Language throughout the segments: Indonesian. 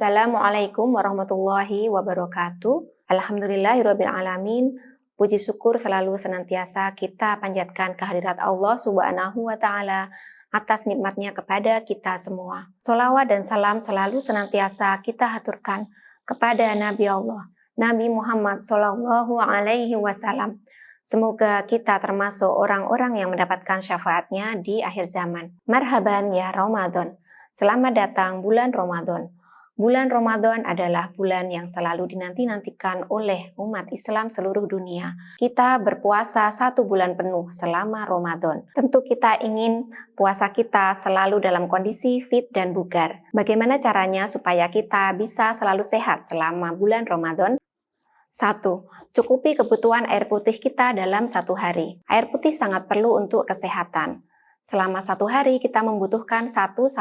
Assalamualaikum warahmatullahi wabarakatuh. Alhamdulillahirabbil alamin. Puji syukur selalu senantiasa kita panjatkan kehadirat Allah Subhanahu wa taala atas nikmatnya kepada kita semua. Sholawat dan salam selalu senantiasa kita haturkan kepada Nabi Allah, Nabi Muhammad Sallallahu Alaihi Wasallam. Semoga kita termasuk orang-orang yang mendapatkan syafaatnya di akhir zaman. Marhaban ya Ramadan. Selamat datang bulan Ramadan. Bulan Ramadan adalah bulan yang selalu dinanti-nantikan oleh umat Islam seluruh dunia. Kita berpuasa 1 bulan penuh selama Ramadan. Tentu kita ingin puasa kita selalu dalam kondisi fit dan bugar. Bagaimana caranya supaya kita bisa selalu sehat selama bulan Ramadan? 1. Cukupi kebutuhan air putih kita dalam 1 hari. Air putih sangat perlu untuk kesehatan. Selama 1 hari kita membutuhkan 1-2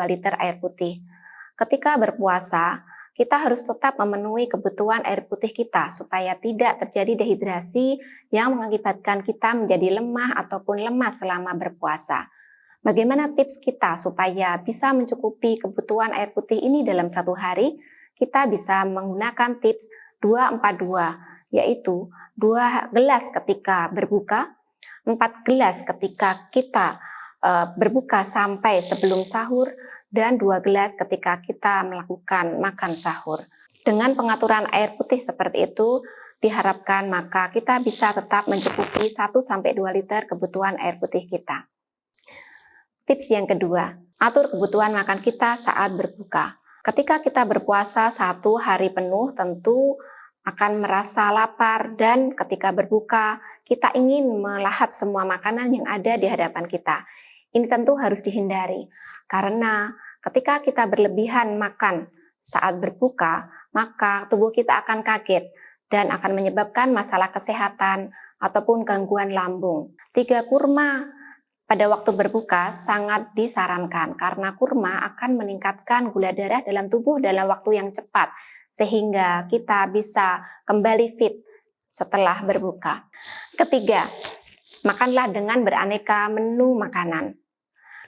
liter air putih. Ketika berpuasa, kita harus tetap memenuhi kebutuhan air putih kita supaya tidak terjadi dehidrasi yang mengakibatkan kita menjadi lemah ataupun lemas selama berpuasa. Bagaimana tips kita supaya bisa mencukupi kebutuhan air putih ini dalam 1 hari? Kita bisa menggunakan tips 2-4-2, yaitu 2 gelas ketika berbuka, 4 gelas ketika kita berbuka sampai sebelum sahur, dan 2 gelas ketika kita melakukan makan sahur. Dengan pengaturan air putih seperti itu, diharapkan maka kita bisa tetap mencukupi 1-2 liter kebutuhan air putih kita. Tips yang kedua, atur kebutuhan makan kita saat berbuka. Ketika kita berpuasa 1 hari penuh, tentu akan merasa lapar, dan ketika berbuka, kita ingin melahap semua makanan yang ada di hadapan kita. Ini tentu harus dihindari, karena ketika kita berlebihan makan saat berbuka, maka tubuh kita akan kaget dan akan menyebabkan masalah kesehatan ataupun gangguan lambung. 3 kurma pada waktu berbuka sangat disarankan karena kurma akan meningkatkan gula darah dalam tubuh dalam waktu yang cepat, sehingga kita bisa kembali fit setelah berbuka. Ketiga, makanlah dengan beraneka menu makanan.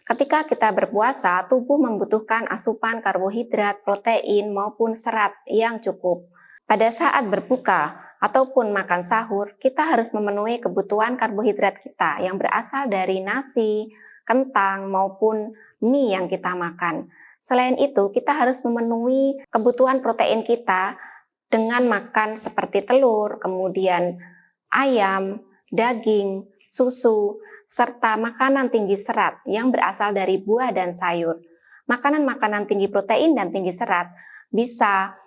Ketika kita berpuasa, tubuh membutuhkan asupan karbohidrat, protein, maupun serat yang cukup. Pada saat berbuka ataupun makan sahur, kita harus memenuhi kebutuhan karbohidrat kita yang berasal dari nasi, kentang, maupun mie yang kita makan. Selain itu, kita harus memenuhi kebutuhan protein kita dengan makan seperti telur, kemudian ayam, daging, susu, serta makanan tinggi serat yang berasal dari buah dan sayur. Makanan-makanan tinggi protein dan tinggi serat bisa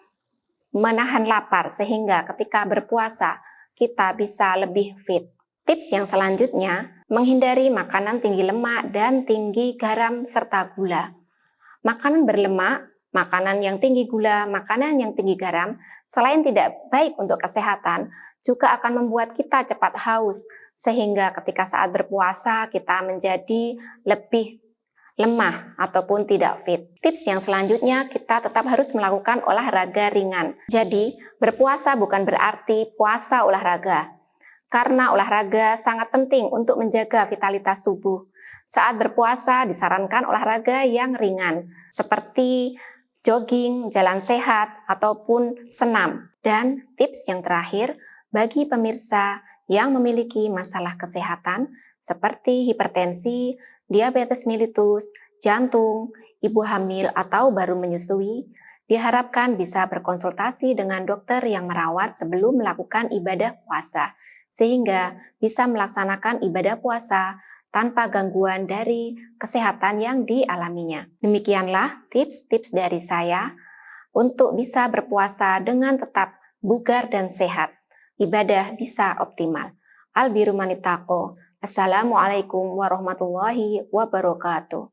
menahan lapar sehingga ketika berpuasa kita bisa lebih fit. Tips yang selanjutnya, menghindari makanan tinggi lemak dan tinggi garam serta gula. Makanan berlemak, makanan yang tinggi gula, makanan yang tinggi garam, selain tidak baik untuk kesehatan, juga akan membuat kita cepat haus, sehingga ketika saat berpuasa kita menjadi lebih lemah ataupun tidak fit. Tips yang selanjutnya, kita tetap harus melakukan olahraga ringan. Jadi, berpuasa bukan berarti puasa olahraga, karena olahraga sangat penting untuk menjaga vitalitas tubuh. Saat berpuasa disarankan olahraga yang ringan, seperti jogging, jalan sehat, ataupun senam. Dan tips yang terakhir, bagi pemirsa yang memiliki masalah kesehatan seperti hipertensi, diabetes mellitus, jantung, ibu hamil atau baru menyusui, diharapkan bisa berkonsultasi dengan dokter yang merawat sebelum melakukan ibadah puasa, sehingga bisa melaksanakan ibadah puasa tanpa gangguan dari kesehatan yang dialaminya. Demikianlah tips-tips dari saya untuk bisa berpuasa dengan tetap bugar dan sehat. Ibadah bisa optimal. Al-birru manitaqo. Assalamualaikum warahmatullahi wabarakatuh.